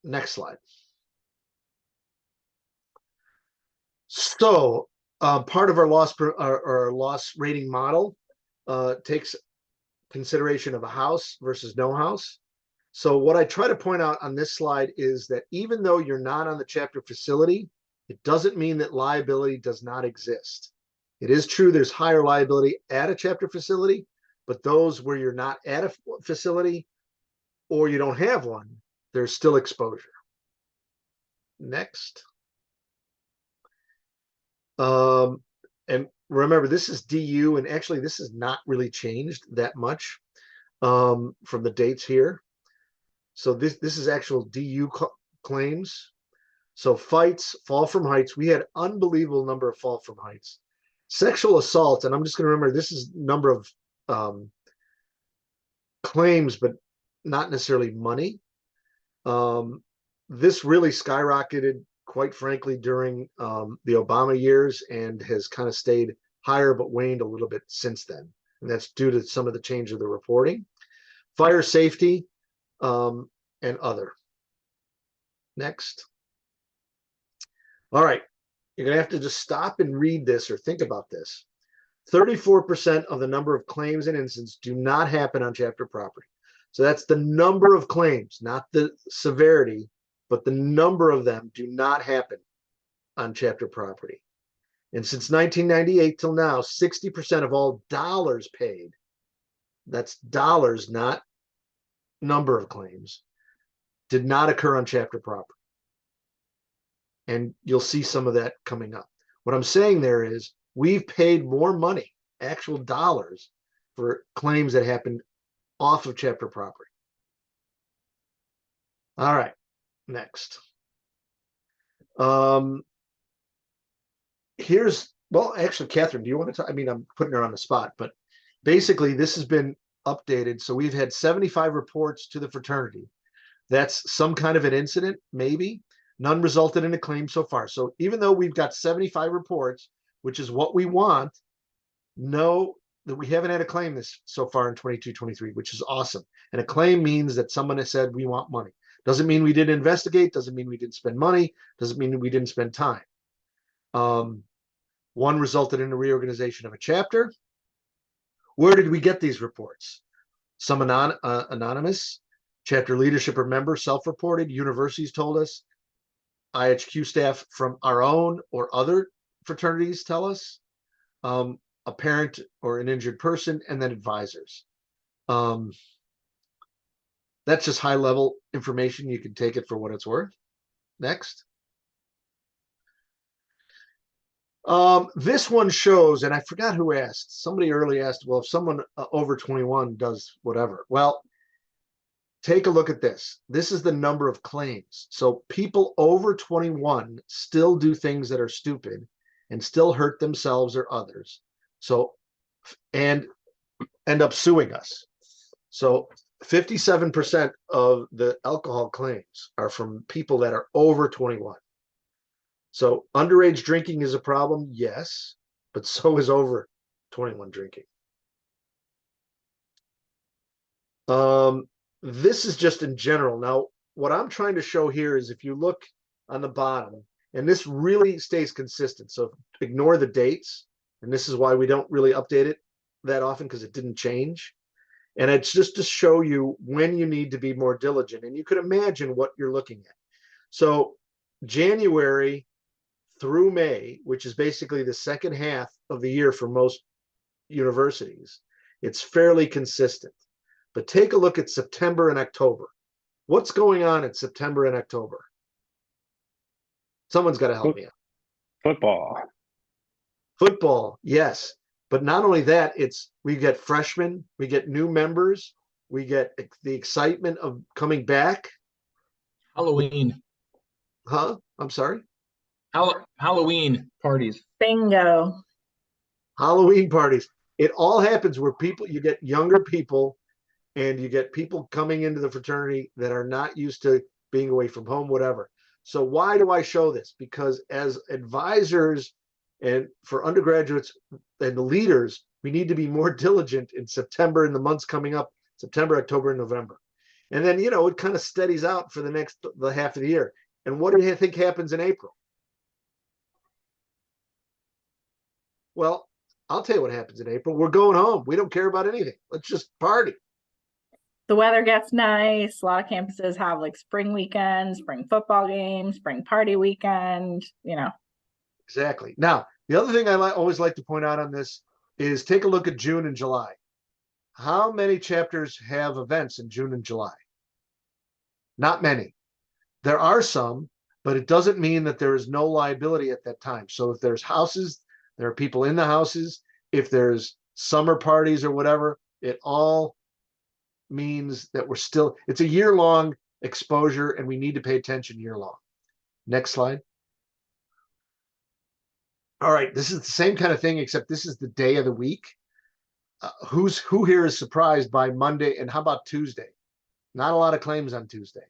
Next slide. So part of our loss rating model takes consideration of a house versus no house. So what I try to point out on this slide is that even though you're not on the chapter facility, it doesn't mean that liability does not exist. It is true there's higher liability at a chapter facility, but those where you're not at a facility or you don't have one, there's still exposure. Next. And remember, this is DU, and actually this has not really changed that much from the dates here. So this is actual DU claims. So fights, fall from heights. We had unbelievable number of fall from heights. Sexual assault, and I'm just going to remember this is number of claims, but not necessarily money. This really skyrocketed, quite frankly, during the Obama years and has kind of stayed higher but waned a little bit since then. And that's due to some of the change of the reporting. Fire safety and other. Next. All right. You're going to have to just stop and read this or think about this. 34% of the number of claims and incidents do not happen on chapter property. So that's the number of claims, not the severity, but the number of them do not happen on chapter property. And since 1998 till now, 60% of all dollars paid, that's dollars, not number of claims, did not occur on chapter property. And you'll see some of that coming up. What I'm saying there is we've paid more money, actual dollars, for claims that happened off of chapter property. All right, next. Well, actually, Catherine, do you want to talk? I mean, I'm putting her on the spot, but basically this has been updated. So we've had 75 reports to the fraternity. That's some kind of an incident, maybe. None resulted in a claim so far. So even though we've got 75 reports, which is what we want, know that we haven't had a claim this so far in 22-23, which is awesome. And a claim means that someone has said we want money. Doesn't mean we didn't investigate, doesn't mean we didn't spend money, doesn't mean we didn't spend time. One resulted in a reorganization of a chapter. Where did we get these reports? Some anonymous, chapter leadership or member self-reported, universities told us, IHQ staff from our own or other fraternities tell us, a parent or an injured person, and then advisors. That's just high level information. You can take it for what it's worth. Next. This one shows, and I forgot who asked. Somebody early asked, well, if someone over 21 does whatever. Well, take a look at this. This is the number of claims. So people over 21 still do things that are stupid and still hurt themselves or others. So, and end up suing us. So 57% of the alcohol claims are from people that are over 21. So underage drinking is a problem, yes, but so is over 21 drinking. This is just in general. Now, what I'm trying to show here is if you look on the bottom, and this really stays consistent. So ignore the dates, and this is why we don't really update it that often because it didn't change. And it's just to show you when you need to be more diligent. And you could imagine what you're looking at. So January through May, which is basically the second half of the year for most universities, it's fairly consistent. But take a look at September and October. What's going on in September and October? Someone's got to help me out. Football. Football, yes. But not only that, we get freshmen, we get new members, we get the excitement of coming back. Halloween. Huh? I'm sorry? Halloween parties. Bingo. Halloween parties. It all happens where you get younger people and you get people coming into the fraternity that are not used to being away from home, whatever. So why do I show this? Because as advisors and for undergraduates and the leaders, we need to be more diligent in September and the months coming up, September, October, and November. And then, it kind of steadies out for the half of the year. And what do you think happens in April? Well, I'll tell you what happens in April. We're going home. We don't care about anything. Let's just party. The weather gets nice. A lot of campuses have like spring weekends, spring football games, spring party weekend, Exactly. Now, the other thing I always like to point out on this is take a look at June and July. How many chapters have events in June and July? Not many. There are some, but it doesn't mean that there is no liability at that time. So if there's houses, there are people in the houses. If there's summer parties or whatever, it all means that it's a year-long exposure and we need to pay attention year-long. Next slide. All right, this is the same kind of thing, except this is the day of the week. Who here is surprised by Monday, and how about Tuesday? Not a lot of claims on Tuesday.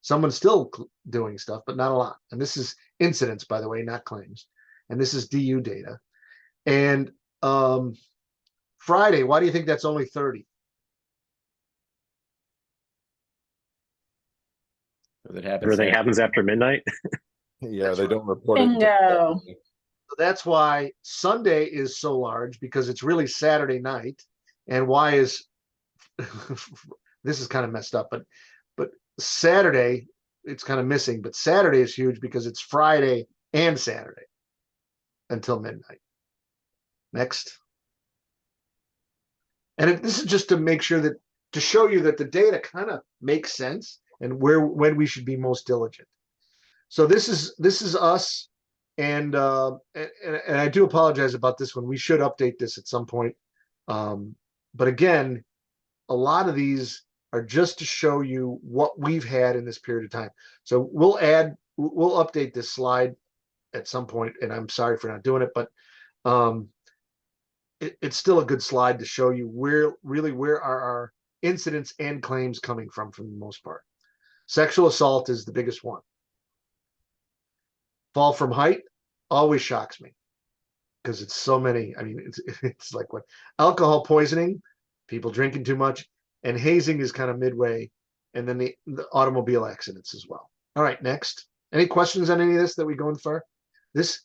Someone's still doing stuff, but not a lot. And this is incidents, by the way, not claims. And this is DU data. And Friday, why do you think that's only 30? Everything happens after midnight. Yeah, they don't report it. Bingo. So that's why Sunday is so large, because it's really Saturday night. And why is this is kind of messed up, but Saturday, it's kind of missing, but Saturday is huge because it's Friday and Saturday until midnight. Next. And this is just to make sure to show you that the data kind of makes sense and when we should be most diligent. So this is us. And I do apologize about this one. We should update this at some point. But again, a lot of these are just to show you what we've had in this period of time. So we'll update this slide at some point, and I'm sorry for not doing it, but it's still a good slide to show you where are our incidents and claims coming from the most part. Sexual assault is the biggest one. Fall from height always shocks me because it's so many. I mean, it's like what alcohol poisoning, people drinking too much, and hazing is kind of midway, and then the automobile accidents as well. All right, next. Any questions on any of this that we going far? This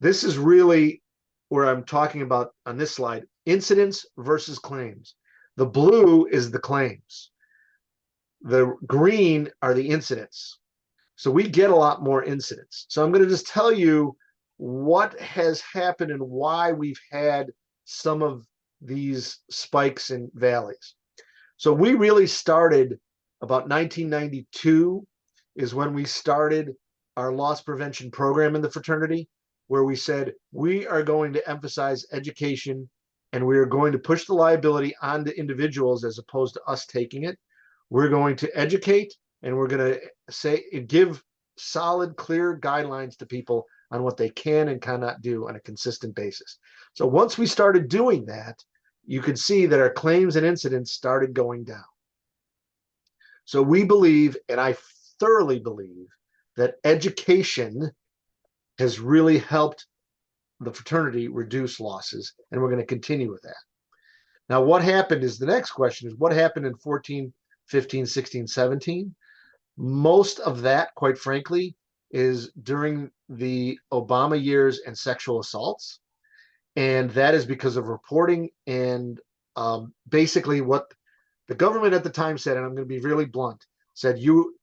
is really where I'm talking about on this slide, incidents versus claims. The blue is the claims. The green are the incidents. So we get a lot more incidents. So I'm going to just tell you what has happened and why we've had some of these spikes and valleys. So we really started about 1992 is when we started our loss prevention program in the fraternity, where we said we are going to emphasize education and we are going to push the liability onto individuals as opposed to us taking it. We're going to educate and we're going to give solid, clear guidelines to people on what they can and cannot do on a consistent basis. So once we started doing that, you could see that our claims and incidents started going down. So we believe, and I thoroughly believe, that education has really helped the fraternity reduce losses, and we're going to continue with that. Now, what happened is the next question is what happened in 14, 15, 16, 17? Most of that, quite frankly, is during the Obama years and sexual assaults. And that is because of reporting and basically what The government at the time said, and I'm going to be really blunt, said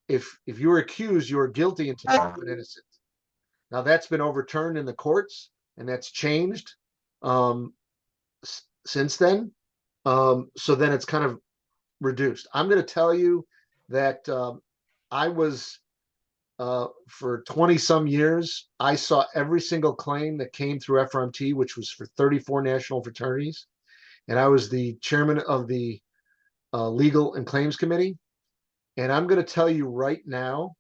if you were accused, you were guilty until proven innocent. Now that's been overturned in the courts, and that's changed since then. So then it's kind of reduced. I'm going to tell you that I was for 20 some years, I saw every single claim that came through FRMT, which was for 34 national fraternities. And I was the chairman of the Legal and Claims Committee. And I'm going to tell you right now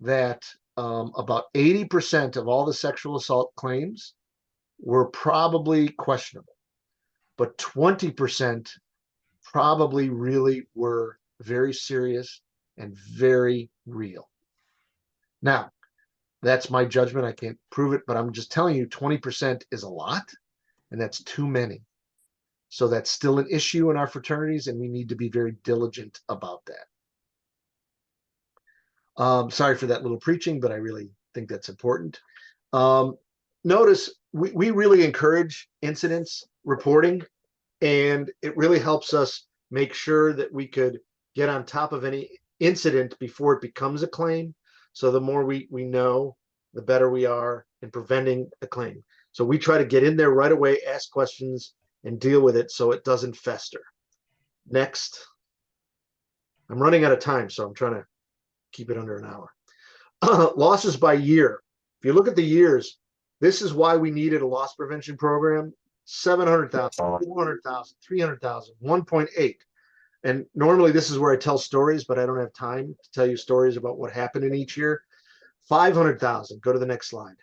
that about 80% of all the sexual assault claims were probably questionable, but 20% probably really were very serious and very real. Now, that's my judgment. I can't prove it, but I'm just telling you 20% is a lot, and that's too many. So that's still an issue in our fraternities, and we need to be very diligent about that. Sorry for that little preaching, but I really think that's important. Notice we really encourage incidents reporting, and it really helps us make sure that we could get on top of any incident before it becomes a claim. So the more we know, the better we are in preventing a claim. So we try to get in there right away, ask questions, and deal with it so it doesn't fester. Next. I'm running out of time, so I'm trying to keep it under an hour. Losses by year. If you look at the years, this is why we needed a loss prevention program. 700,000, 400,000, 300,000, 1.8. And normally this is where I tell stories, but I don't have time to tell you stories about what happened in each year. 500,000. Go to the next slide.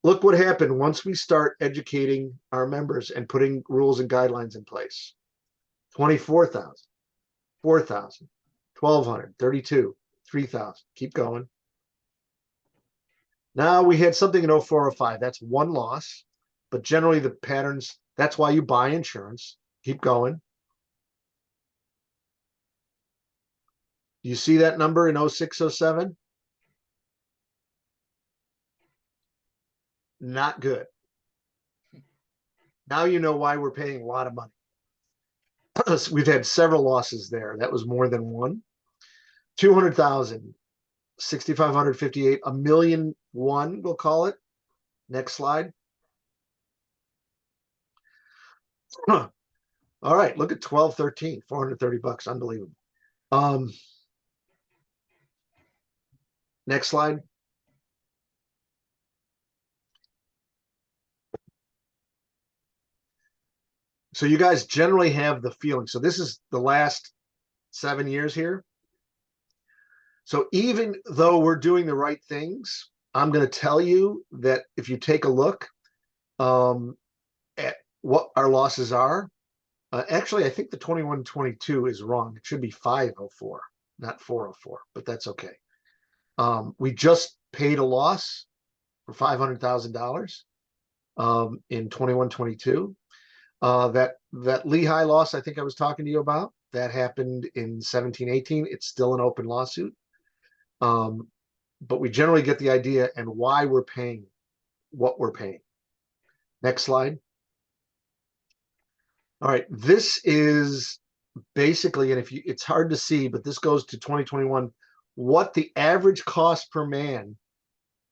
Look what happened once we start educating our members and putting rules and guidelines in place. 24,000, 4,000, 1,200, 32, 3,000. Keep going. Now we had something in 0405. That's one loss, but generally the patterns, that's why you buy insurance. Keep going. Do you see that number in 0607? Not good. Now you know why we're paying a lot of money. We've had several losses there. That was more than one. 200,000, 6,558, a million one, we'll call it. Next slide. All right, look at 1213, 430 bucks, unbelievable. Next slide. So you guys generally have the feeling. So this is the last 7 years here. So even though we're doing the right things, I'm going to tell you that if you take a look at what our losses are, actually, I think the 21-22 is wrong. It should be 504, not 404, but that's okay. We just paid a loss for $500,000 in 21-22. That Lehigh loss I think I was talking to you about, that happened in 17-18. It's still an open lawsuit. But we generally get the idea and why we're paying what we're paying. Next slide. All right, this is basically, and it's hard to see, but this goes to 2021, what the average cost per man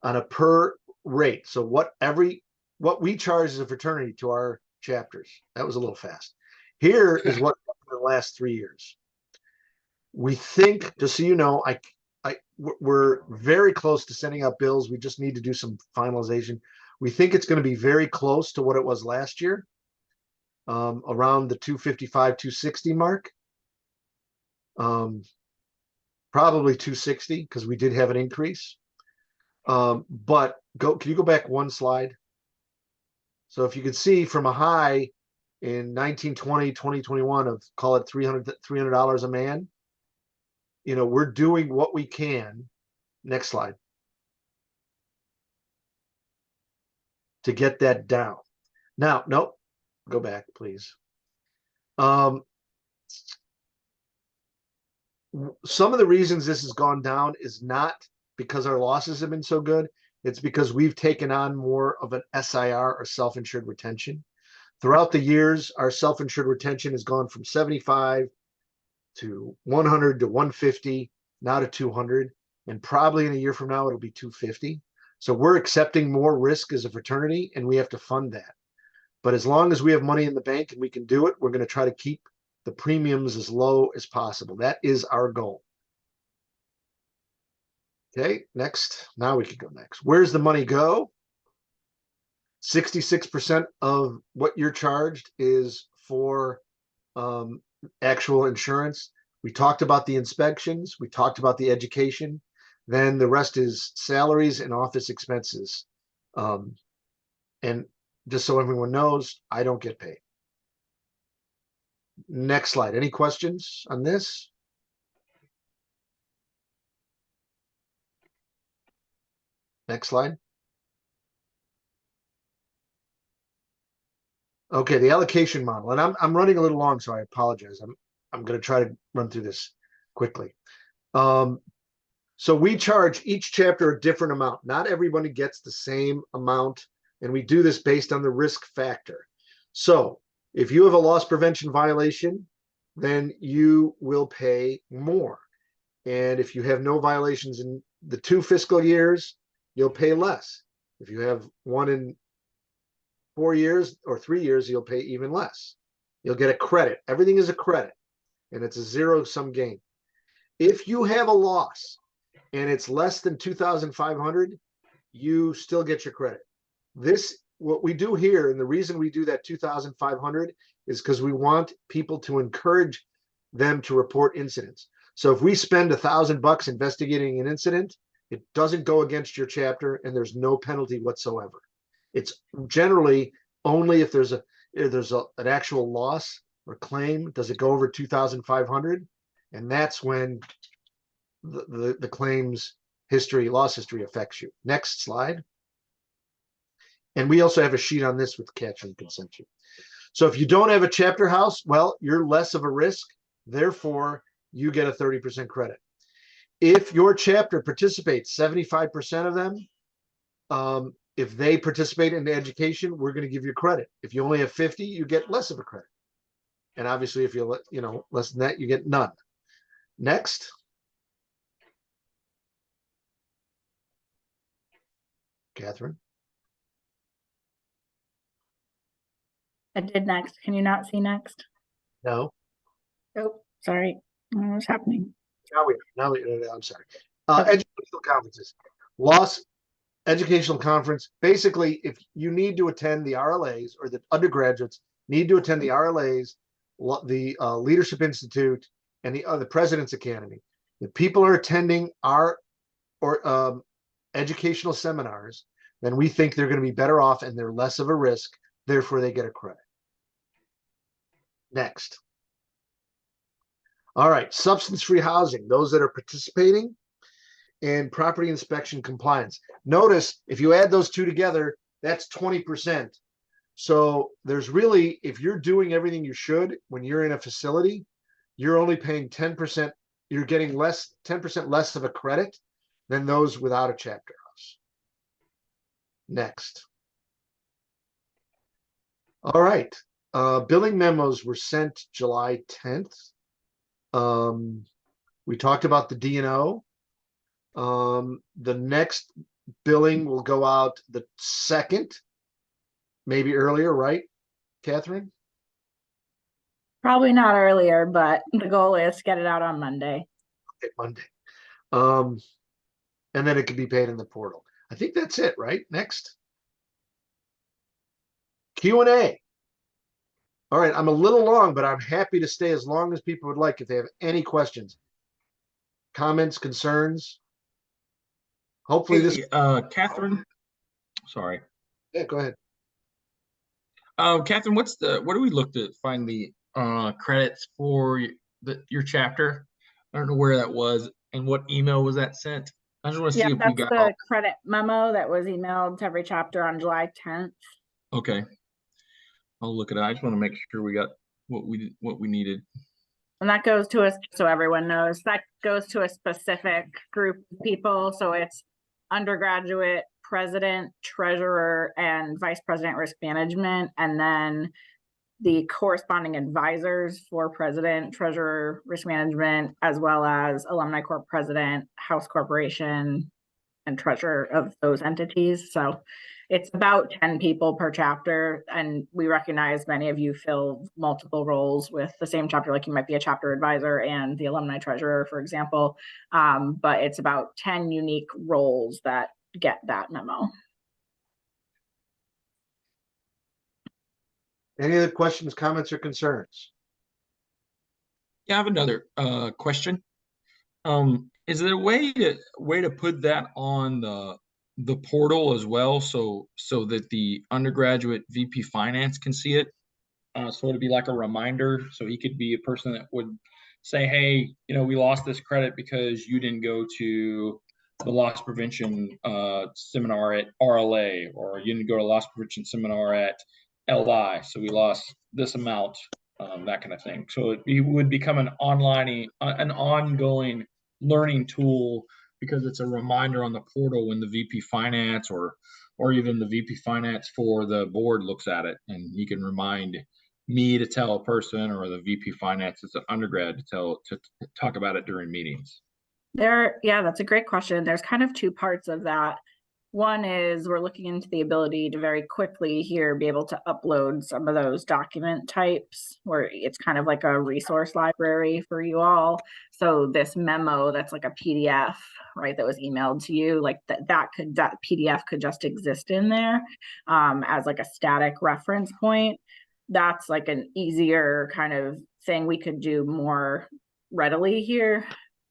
on a per rate. So what we charge as a fraternity to our chapters. That was a little fast. Here is what in the last 3 years. We think, just so you know, we're very close to sending out bills. We just need to do some finalization. We think it's going to be very close to what it was last year, around the 255, 260 mark. Probably 260 because we did have an increase. But can you go back one slide? So if you could see from a high in 1920, 2021 of call it $300 a man, you know, we're doing what we can. Next slide. To get that down. Now, nope, go back, please. Some of the reasons this has gone down is not because our losses have been so good. It's because we've taken on more of an SIR or self-insured retention. Throughout the years, our self-insured retention has gone from 75 to 100 to 150, now to 200, and probably in a year from now, it'll be 250. So we're accepting more risk as a fraternity, and we have to fund that. But as long as we have money in the bank and we can do it, we're going to try to keep the premiums as low as possible. That is our goal. Okay, next. Now we can go next. Where's the money go? 66% of what you're charged is for actual insurance. We talked about the inspections. We talked about the education. Then the rest is salaries and office expenses. And just so everyone knows, I don't get paid. Next slide. Any questions on this? Next slide. Okay, the allocation model, and I'm running a little long, so I apologize. I'm going to try to run through this quickly. So we charge each chapter a different amount. Not everybody gets the same amount, and we do this based on the risk factor. So if you have a loss prevention violation, then you will pay more. And if you have no violations in the 2 fiscal years, you'll pay less. If you have one in 4 years or 3 years, you'll pay even less. You'll get a credit. Everything is a credit, and it's a zero-sum game. If you have a loss and it's less than 2,500, you still get your credit. What we do here, and the reason we do that 2,500 is because we want people to encourage them to report incidents. So if we spend $1,000 investigating an incident, it doesn't go against your chapter, and there's no penalty whatsoever. It's generally only if there's an actual loss or claim. Does it go over 2,500? And that's when the claims history, loss history affects you. Next slide. And we also have a sheet on this with Katherine can send you. So if you don't have a chapter house, well, you're less of a risk. Therefore, you get a 30% credit. If your chapter participates, 75% of them, if they participate in the education, we're going to give you credit. If you only have 50, you get less of a credit. And obviously, if you're less than that, you get none. Next. Katherine. I did next. Can you not see next? No. Oh, sorry. What's happening? I'm sorry. Educational conferences. Loss educational conference. Basically, if you need to attend the RLAs, or the undergraduates need to attend the RLAs, the Leadership Institute, and the President's Academy. The people are attending our educational seminars, then we think they're going to be better off and they're less of a risk. Therefore, they get a credit. Next. All right, substance-free housing, those that are participating, and property inspection compliance. Notice if you add those two together, that's 20%. So there's really, if you're doing everything you should when you're in a facility, you're only paying 10%. You're getting 10% less of a credit than those without a chapter house. Next. All right. Billing memos were sent July 10th. We talked about the D&O. The next billing will go out the 2nd, maybe earlier, right, Katherine? Probably not earlier, but the goal is to get it out on Monday. Okay, Monday. And then it can be paid in the portal. I think that's it, right? Next. Q&A. All right, I'm a little long, but I'm happy to stay as long as people would like if they have any questions, comments, concerns. Hopefully this. Katherine. Sorry. Yeah, go ahead. Katherine, what do we look to find the credits for your chapter? I don't know where that was and what email was that sent. I just want to see if we got the credit memo that was emailed to every chapter on July 10th. Okay. I'll look at it. I just want to make sure we got what we needed. And that goes to us, so everyone knows, that goes to a specific group of people. So it's undergraduate, president, treasurer, and vice president risk management. And then the corresponding advisors for president, treasurer, risk management, as well as alumni corp president, house corporation, and treasurer of those entities. So it's about 10 people per chapter. And we recognize many of you fill multiple roles with the same chapter, like you might be a chapter advisor and the alumni treasurer, for example. But it's about 10 unique roles that get that memo. Any other questions, comments, or concerns? Yeah, I have another question. Is there a way to put that on the portal as well, so that the undergraduate VP finance can see it? So it'd be like a reminder, so he could be a person that would say, hey, we lost this credit because you didn't go to the loss prevention seminar at RLA, or you didn't go to loss prevention seminar at LI, so we lost this amount, that kind of thing. So it would become an ongoing learning tool, because it's a reminder on the portal when the VP finance or even the VP finance for the board looks at it, and you can remind me to tell a person, or the VP finance as an undergrad to talk about it during meetings. Yeah, that's a great question. There's kind of two parts of that. One is we're looking into the ability to very quickly here be able to upload some of those document types, where it's kind of like a resource library for you all. So this memo that's like a PDF, right, that was emailed to you, like that PDF could just exist in there as like a static reference point. That's like an easier kind of thing we could do more readily here.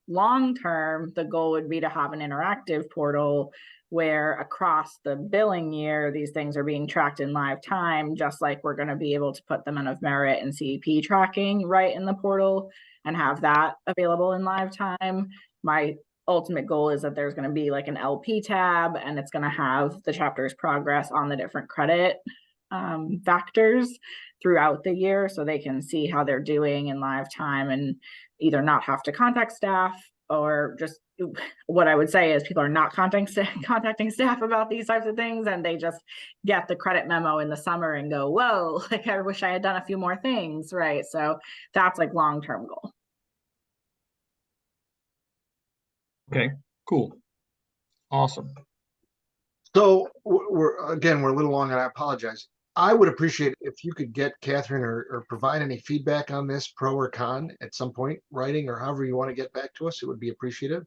Long term, the goal would be to have an interactive portal where across the billing year, these things are being tracked in live time, just like we're going to be able to put the men of merit and CEP tracking right in the portal and have that available in live time. My ultimate goal is that there's going to be like an LP tab, and it's going to have the chapter's progress on the different credit factors throughout the year, so they can see how they're doing in live time and either not have to contact staff, or just what I would say is people are not contacting staff about these types of things, and they just get the credit memo in the summer and go, whoa, like I wish I had done a few more things, right? So that's like long-term goal. Okay, cool. Awesome. So we're a little long, and I apologize. I would appreciate if you could get Katherine or provide any feedback on this, pro or con, at some point, writing or however you want to get back to us. It would be appreciative.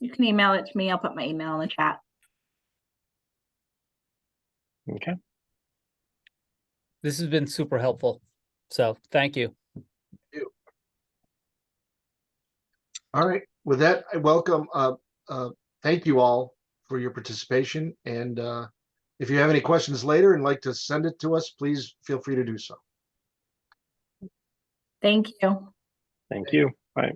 You can email it to me. I'll put my email in the chat. Okay. This has been super helpful. So thank you. All right. With that, I welcome. Thank you all for your participation. And if you have any questions later and like to send it to us, please feel free to do so. Thank you. Thank you. Bye.